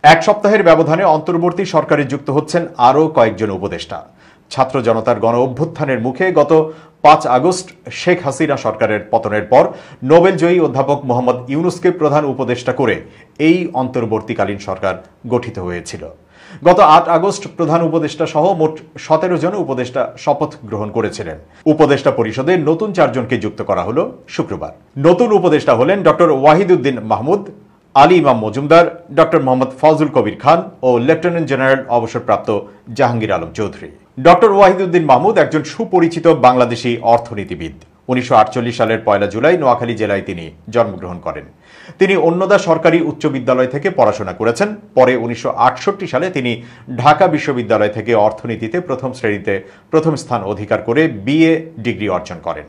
এক সপ্তাহের ব্যবধানে অন্তর্বর্তী সরকারে যুক্ত হচ্ছেন আরও কয়েকজন উপদেষ্টা। ছাত্র জনতার গণ অভ্যুত্থানের মুখে গত ৫ আগস্ট শেখ হাসিনা সরকারের পতনের পর নোবেলজয়ী অধ্যাপক মোহাম্মদ ইউনূসকে প্রধান উপদেষ্টা করে এই অন্তর্বর্তীকালীন সরকার গঠিত হয়েছিল। গত ৮ আগস্ট প্রধান উপদেষ্টা সহ মোট ১৭ জন উপদেষ্টা শপথ গ্রহণ করেছিলেন। উপদেষ্টা পরিষদে নতুন ৪ জনকে যুক্ত করা হলো শুক্রবার। নতুন উপদেষ্টা হলেন ডক্টর ওয়াহিদুদ্দিন মাহমুদ, আলী ইমাম মজুমদার, ডক্টর মোহাম্মদ ফজলুল কবির খান ও লেফটেন্যান্ট জেনারেল অবসরপ্রাপ্ত জাহাঙ্গীর আলম চৌধুরী। ডক্টর ওয়াহিদুদ্দিন মাহমুদ একজন সুপরিচিত বাংলাদেশী অর্থনীতিবিদ। ১৯৪৮ সালের ১ জুলাই নোয়াখালী জেলায় তিনি জন্মগ্রহণ করেন। তিনি অন্নদা সরকারি উচ্চ বিদ্যালয় থেকে পড়াশোনা করেছেন। পরে ১৯৬৮ সালে তিনি ঢাকা বিশ্ববিদ্যালয় থেকে অর্থনীতিতে প্রথম শ্রেণীতে প্রথম স্থান অধিকার করে বিএ ডিগ্রি অর্জন করেন।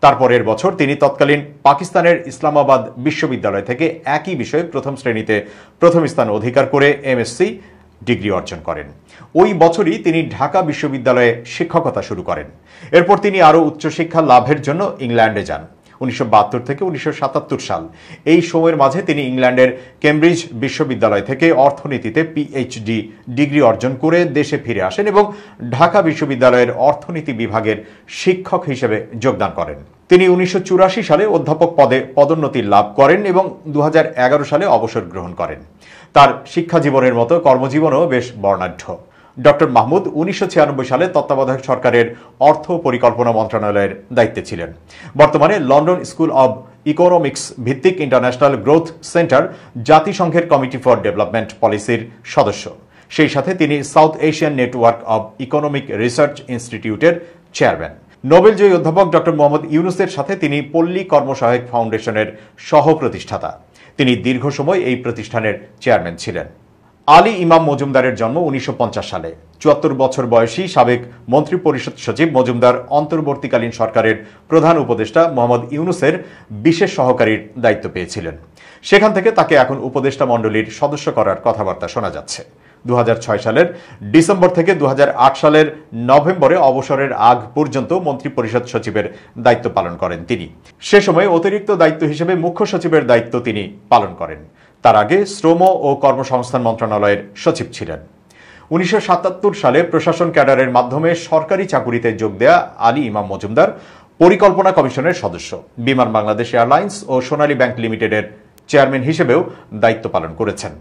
তারপরের বছর তিনি তৎকালীন পাকিস্তানের ইসলামাবাদ বিশ্ববিদ্যালয় থেকে একই বিষয়ে প্রথম শ্রেণীতে প্রথম স্থান অধিকার করে এমএসসি ডিগ্রি অর্জন করেন। ওই বছরই তিনি ঢাকা বিশ্ববিদ্যালয়ে শিক্ষকতা শুরু করেন। এরপর তিনি আরও উচ্চশিক্ষা লাভের জন্য ইংল্যান্ডে যান। ১৯৭২ থেকে ১৯৭৭ সাল এই সময়ের মাঝে তিনি ইংল্যান্ডের কেমব্রিজ বিশ্ববিদ্যালয় থেকে অর্থনীতিতে পিএইচডি ডিগ্রি অর্জন করে দেশে ফিরে আসেন এবং ঢাকা বিশ্ববিদ্যালয়ের অর্থনীতি বিভাগের শিক্ষক হিসেবে যোগদান করেন। তিনি ১৯৮৪ সালে অধ্যাপক পদে পদোন্নতি লাভ করেন এবং ২০১১ সালে অবসর গ্রহণ করেন। তার শিক্ষা জীবনের মতো কর্মজীবনও বেশ বর্ণাঢ্য। ডক্টর মাহমুদ ১৯৯৬ সালে তত্ত্বাবধায়ক সরকারের অর্থ পরিকল্পনা মন্ত্রণালয়ের দায়িত্বে ছিলেন। বর্তমানে লন্ডন স্কুল অব ইকোনমিক্স ভিত্তিক ইন্টারন্যাশনাল গ্রোথ সেন্টার জাতিসংঘের কমিটি ফর ডেভেলপমেন্ট পলিসির সদস্য। সেই সাথে তিনি south Asian network of economic research ইনস্টিটিউটের চেয়ারম্যান। নোবেলজয়ী অধ্যাপক ডক্টর মোহাম্মদ ইউনূসের সাথে তিনি পল্লী কর্মসহায়ক ফাউন্ডেশনের সহ প্রতিষ্ঠাতা। তিনি দীর্ঘ সময় এই প্রতিষ্ঠানের চেয়ারম্যান ছিলেন। আলী ইমাম মজুমদারের জন্ম ১৯৫০ সালে। ৭৪ বছর বয়সী সাবেক মন্ত্রিপরিষদ সচিব মজুমদার অন্তর্বর্তীকালীন সরকারের প্রধান উপদেষ্টা মোহাম্মদ ইউনূসের বিশেষ সহকারীর দায়িত্ব পেয়েছিলেন। সেখান থেকে তাকে এখন উপদেষ্টা মণ্ডলীর সদস্য করার কথাবার্তা শোনা যাচ্ছে। ২০০৬ সালের ডিসেম্বর থেকে ২০০৮ সালের নভেম্বরে অবসরের আগ পর্যন্ত মন্ত্রিপরিষদ সচিবের দায়িত্ব পালন করেন তিনি। সে সময় অতিরিক্ত দায়িত্ব হিসেবে মুখ্য সচিবের দায়িত্ব তিনি পালন করেন। তার আগে শ্রম ও কর্মসংস্থান মন্ত্রণালয়ের সচিব ছিলেন। ১৯৭৭ সালে প্রশাসন ক্যাডারের মাধ্যমে সরকারি চাকুরিতে যোগ দেয়া আলী ইমাম মজুমদার পরিকল্পনা কমিশনের সদস্য। বিমান বাংলাদেশ এয়ারলাইন্স ও সোনালী ব্যাংক লিমিটেডের চেয়ারম্যান হিসেবেও দায়িত্ব পালন করেছেন।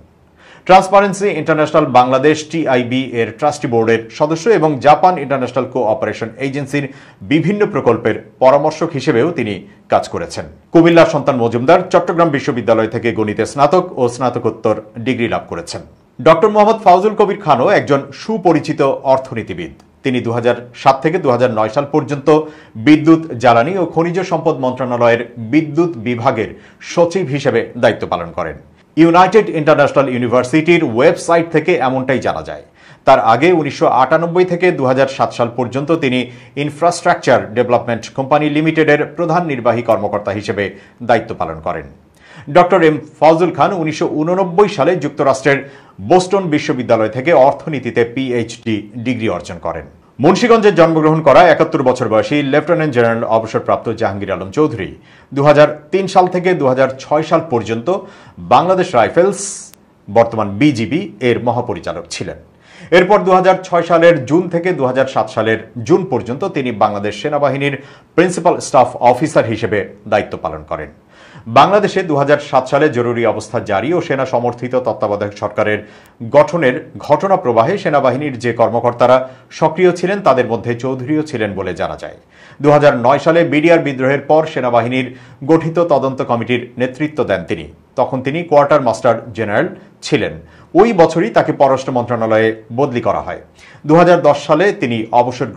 ট্রান্সপারেন্সি ইন্টারন্যাশনাল বাংলাদেশ টিআইবি এর ট্রাস্টি বোর্ডের সদস্য এবং জাপান ইন্টারন্যাশনাল কোঅপারেশন এজেন্সির বিভিন্ন প্রকল্পের পরামর্শক হিসেবেও তিনি কাজ করেছেন। কুমিল্লার সন্তান মজুমদার চট্টগ্রাম বিশ্ববিদ্যালয় থেকে গণিতে স্নাতক ও স্নাতকোত্তর ডিগ্রি লাভ করেছেন। ডক্টর মোহাম্মদ ফজলুল কবির খানও একজন সুপরিচিত অর্থনীতিবিদ। তিনি ২০০৭ থেকে ২০০৯ সাল পর্যন্ত বিদ্যুৎ, জ্বালানি ও খনিজ সম্পদ মন্ত্রণালয়ের বিদ্যুৎ বিভাগের সচিব হিসেবে দায়িত্ব পালন করেন। ইউনাইটেড ইন্টারন্যাশনাল ইউনিভার্সিটির ওয়েবসাইট থেকে এমনটাই জানা যায়। তার আগে ১৯৯৮ থেকে ২০০৭ সাল পর্যন্ত তিনি ইনফ্রাস্ট্রাকচার ডেভেলপমেন্ট কোম্পানি লিমিটেডের প্রধান নির্বাহী কর্মকর্তা হিসেবে দায়িত্ব পালন করেন। ডক্টর এম ফজল খান ১৯৮৯ সালে যুক্তরাষ্ট্রের বোস্টন বিশ্ববিদ্যালয় থেকে অর্থনীতিতে পিএইচডি ডিগ্রি অর্জন করেন। মুন্সিগঞ্জে জন্মগ্রহণ করা ৭১ বছর বয়সী লেফটেন্যান্ট জেনারেল অবসরপ্রাপ্ত জাহাঙ্গীর আলম চৌধুরী ২০০৩ সাল থেকে ২০০৬ সাল পর্যন্ত বাংলাদেশ রাইফেলস, বর্তমান বিজিবি এর মহাপরিচালক ছিলেন। এরপর ২০০৬ সালের জুন থেকে ২০০৭ সালের জুন পর্যন্ত তিনি বাংলাদেশ সেনাবাহিনীর প্রিন্সিপাল স্টাফ অফিসার হিসেবে দায়িত্ব পালন করেন। বাংলাদেশে ২০০৭ সালে জরুরি অবস্থা জারি ও সেনা সমর্থিত তত্ত্বাবধায়ক সরকারের গঠনের ঘটনা প্রবাহে সেনাবাহিনীর যে কর্মকর্তারা সক্রিয় ছিলেন তাদের মধ্যে চৌধুরীও ছিলেন বলে জানা যায়। ২০০৯ সালে বিডিআর বিদ্রোহের পর সেনাবাহিনীর গঠিত তদন্ত কমিটির নেতৃত্ব দেন তিনি। তখন তিনি কোয়ার্টার মাস্টার জেনারেল ছিলেন। ওই বছরই তাকে পররাষ্ট্র মন্ত্রণালয়ে বদলি করা হয়। ২০১০ সালে তিনি অবসর